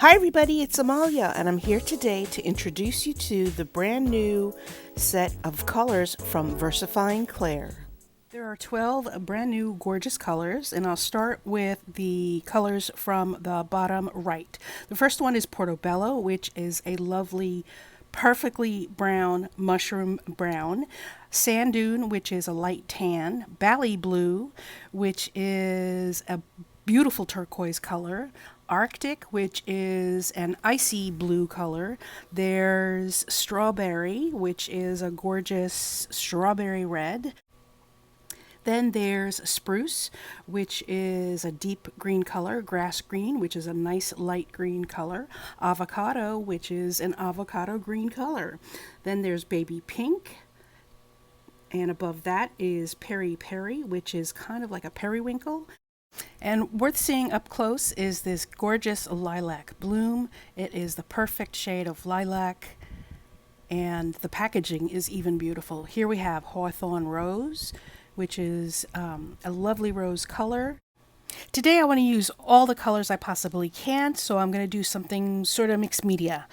Hi everybody, it's Amalia and I'm here today to introduce you to the brand new set of colors from VersaFine Clair. There are 12 brand new gorgeous colors, and I'll start with the colors from the bottom right. The first one is Portabello, which is a lovely perfectly brown mushroom brown. Sand Dune, which is a light tan. Bali blue, which is a beautiful turquoise color. Arctic, which is an icy blue color. There's Strawberry, which is a gorgeous strawberry red. Then there's Spruce, which is a deep green color. Grass green, which is a nice light green color. Avocado, which is an avocado green color. Then there's Baby Pink. And above that is Peri, which is kind of like a periwinkle. And worth seeing up close is this gorgeous lilac bloom. It is the perfect shade of lilac, and the packaging is even beautiful. Here we have Hawthorn Rose, which is a lovely rose color. Today I want to use all the colors I possibly can, so I'm going to do something sort of mixed media.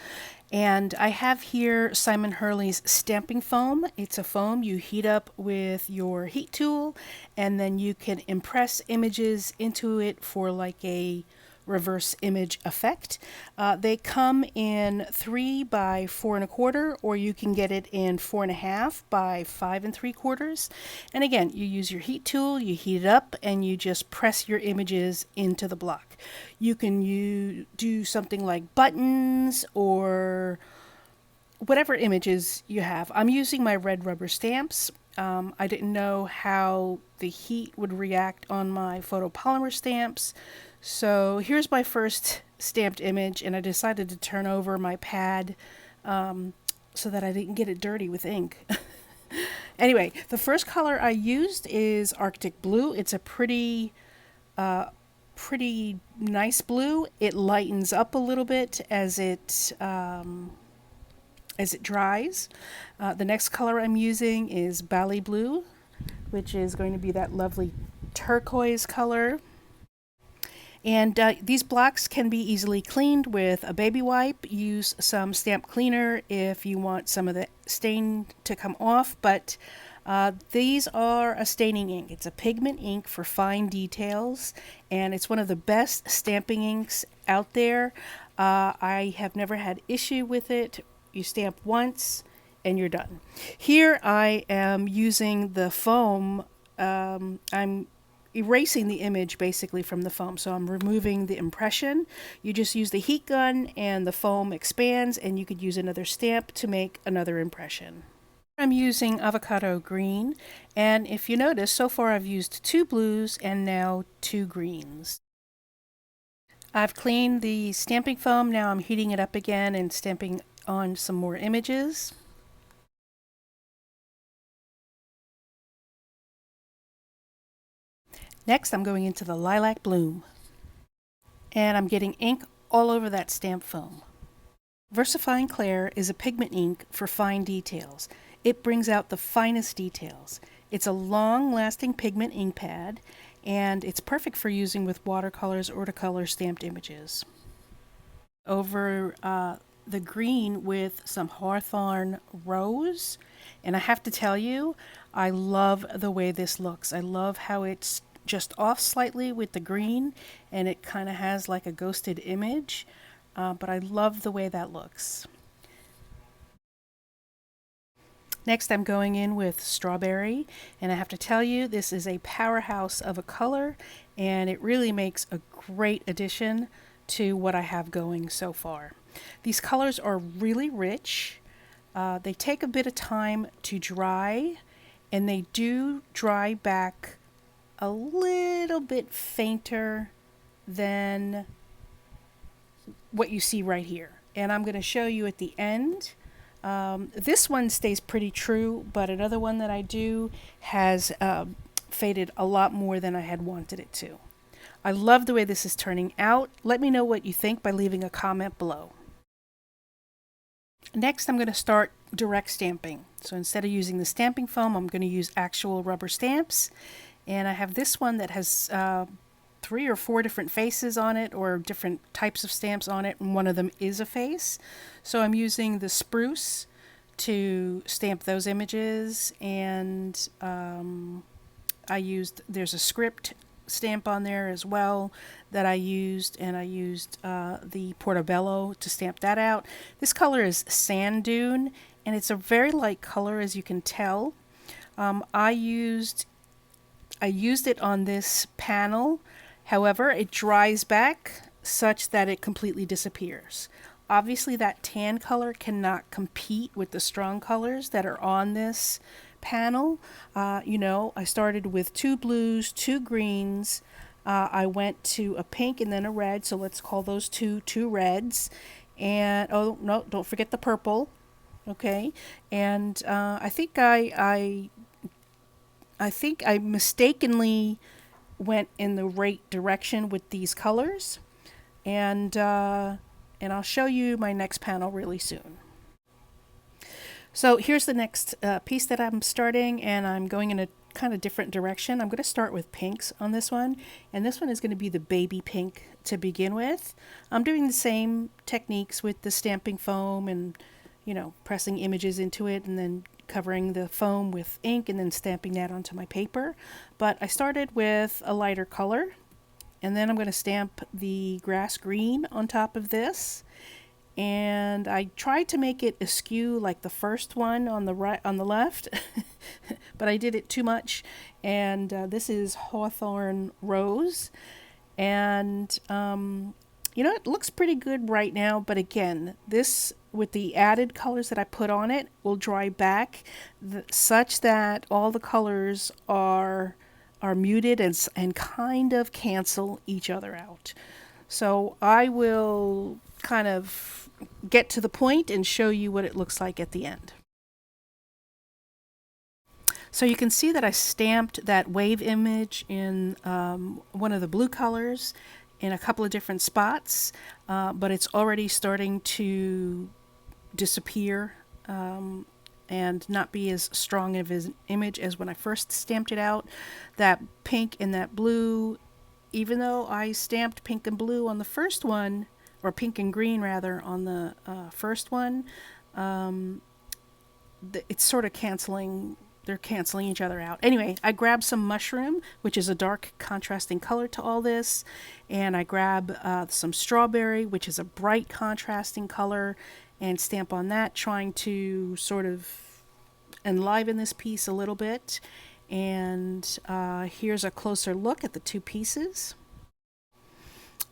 And I have here Simon Hurley's stamping foam. It's a foam you heat up with your heat tool, and then you can impress images into it for like a reverse image effect. They come in 3 by 4 1/4, or you can get it in 4 1/2 by 5 3/4. And again, you use your heat tool, you heat it up, and you just press your images into the block. You can do something like buttons or whatever images you have. I'm using my red rubber stamps. I didn't know how the heat would react on my photopolymer stamps. So here's my first stamped image, and I decided to turn over my pad so that I didn't get it dirty with ink. Anyway, the first color I used is Arctic blue. It's a pretty nice blue. It lightens up a little bit as it dries. The next color I'm using is Bali blue, which is going to be that lovely turquoise color. And these blocks can be easily cleaned with a baby wipe. Use some stamp cleaner if you want some of the stain to come off, but these are a staining ink. It's a pigment ink for fine details, and it's one of the best stamping inks out there. I have never had issue with it. You stamp once and you're done. Here I am using the foam. I'm erasing the image basically from the foam, so I'm removing the impression. You just use the heat gun and the foam expands, and you could use another stamp to make another impression. I'm using Avocado green, and if you notice, so far I've used 2 blues and now 2 greens. I've cleaned the stamping foam. Now I'm heating it up again and stamping on some more images. Next, I'm going into the lilac bloom, and I'm getting ink all over that stamp foam. VersaFine Clair is a pigment ink for fine details. It brings out the finest details. It's a long-lasting pigment ink pad, and it's perfect for using with watercolors or to color stamped images. Over the green with some Hawthorn rose, and I have to tell you, I love the way this looks. I love how it's just off slightly with the green, and it kind of has like a ghosted image, but I love the way that looks. Next, I'm going in with Strawberry, and I have to tell you, this is a powerhouse of a color, and it really makes a great addition to what I have going so far. These colors are really rich. They take a bit of time to dry, and they do dry back a little bit fainter than what you see right here. And I'm going to show you at the end. This one stays pretty true, but another one that I do has faded a lot more than I had wanted it to. I love the way this is turning out. Let me know what you think by leaving a comment below. Next, I'm going to start direct stamping. So instead of using the stamping foam, I'm going to use actual rubber stamps. And I have this one that has 3 or 4 different faces on it, or different types of stamps on it, and one of them is a face. So I'm using the Spruce to stamp those images, and there's a script stamp on there as well that I used, and I used the Portabello to stamp that out. This color is Sand Dune, and it's a very light color, as you can tell. I used it on this panel. However, it dries back such that it completely disappears. Obviously, that tan color cannot compete with the strong colors that are on this panel. I started with 2 blues, 2 greens. I went to a pink and then a red, so let's call those two reds. And oh no, don't forget the purple. Okay, and I think I mistakenly went in the right direction with these colors, and I'll show you my next panel really soon. So here's the next piece that I'm starting, and I'm going in a kind of different direction. I'm going to start with pinks on this one, and this one is going to be the baby pink to begin with. I'm doing the same techniques with the stamping foam and, pressing images into it and then covering the foam with ink and then stamping that onto my paper. But I started with a lighter color, and then I'm going to stamp the grass green on top of this. And I tried to make it askew like the first one on the left, but I did it too much. And this is Hawthorn Rose, and it looks pretty good right now. But again, this, with the added colors that I put on it, will dry back such that all the colors are muted and kind of cancel each other out. So I will kind of get to the point and show you what it looks like at the end. So you can see that I stamped that wave image in one of the blue colors in a couple of different spots, but it's already starting to disappear and not be as strong of an image as when I first stamped it out. That pink and that blue, even though I stamped pink and blue on the first one, or pink and green rather, on the first one, it's sort of they're canceling each other out. Anyway, I grabbed some mushroom, which is a dark contrasting color to all this, and I grab some strawberry, which is a bright contrasting color, and stamp on that, trying to sort of enliven this piece a little bit. And here's a closer look at the two pieces.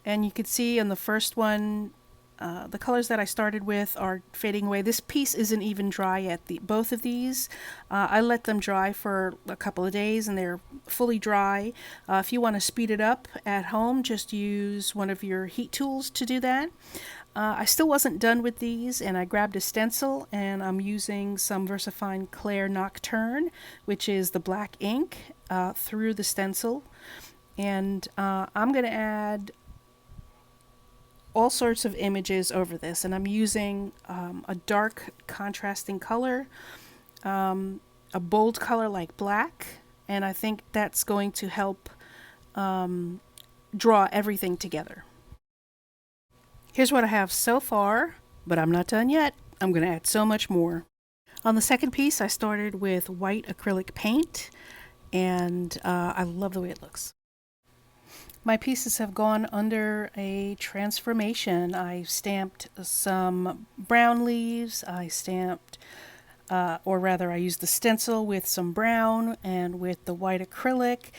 And you can see on the first one, the colors that I started with are fading away. This piece isn't even dry yet. Both of these, I let them dry for a couple of days and they're fully dry. If you want to speed it up at home, just use one of your heat tools to do that. I still wasn't done with these, and I grabbed a stencil, and I'm using some VersaFine Clair Nocturne, which is the black ink, through the stencil. And I'm going to add all sorts of images over this, and I'm using a dark contrasting color, a bold color like black, and I think that's going to help draw everything together. Here's what I have so far, but I'm not done yet. I'm going to add so much more. On the second piece, I started with white acrylic paint, and I love the way it looks. My pieces have gone under a transformation. I stamped some brown leaves. I stamped, or rather I used the stencil with some brown and with the white acrylic.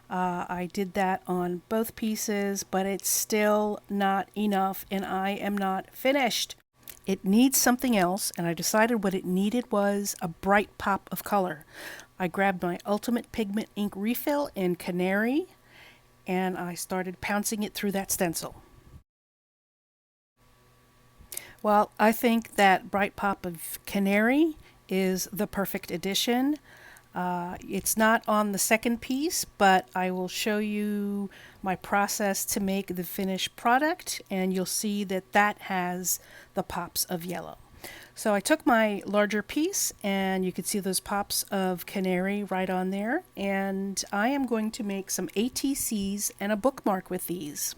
I did that on both pieces, but it's still not enough, and I am not finished. It needs something else, and I decided what it needed was a bright pop of color. I grabbed my Ultimate Pigment ink refill in Canary, and I started pouncing it through that stencil. Well, I think that bright pop of Canary is the perfect addition. It's not on the second piece, but I will show you my process to make the finished product, and you'll see that that has the pops of yellow. So I took my larger piece, and you can see those pops of canary right on there, and I am going to make some ATCs and a bookmark with these.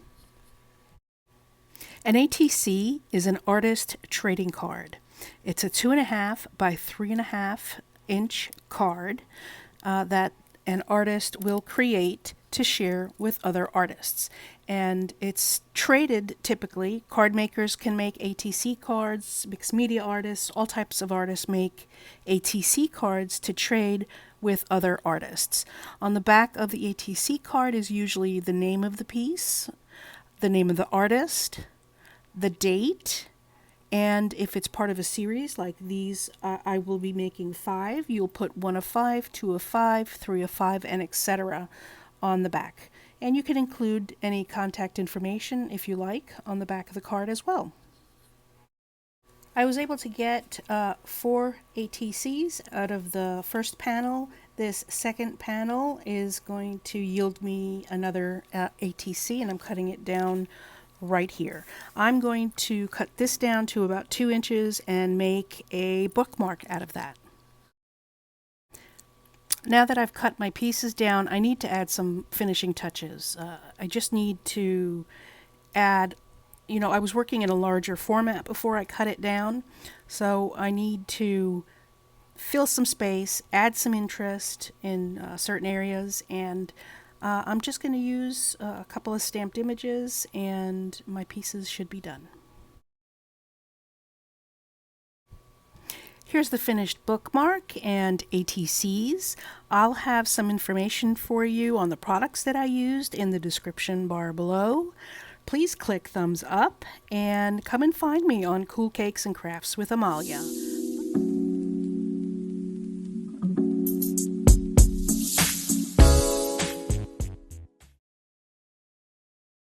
An ATC is an artist trading card. It's a 2.5 by 3.5 inch card that an artist will create to share with other artists. And it's traded typically. Card makers can make ATC cards, mixed media artists, all types of artists make ATC cards to trade with other artists. On the back of the ATC card is usually the name of the piece, the name of the artist, the date, and if it's part of a series like these, I will be making 5. You'll put 1 of 5, 2 of 5, 3 of 5, and etc. on the back. And you can include any contact information, if you like, on the back of the card as well. I was able to get 4 ATCs out of the first panel. This second panel is going to yield me another ATC, and I'm cutting it down right here. I'm going to cut this down to about 2 inches and make a bookmark out of that. Now that I've cut my pieces down, I need to add some finishing touches. I just need to add, I was working in a larger format before I cut it down, so I need to fill some space, add some interest in certain areas, and I'm just going to use a couple of stamped images and my pieces should be done. Here's the finished bookmark and ATCs. I'll have some information for you on the products that I used in the description bar below. Please click thumbs up and come and find me on Cool Cakes and Crafts with Amalia.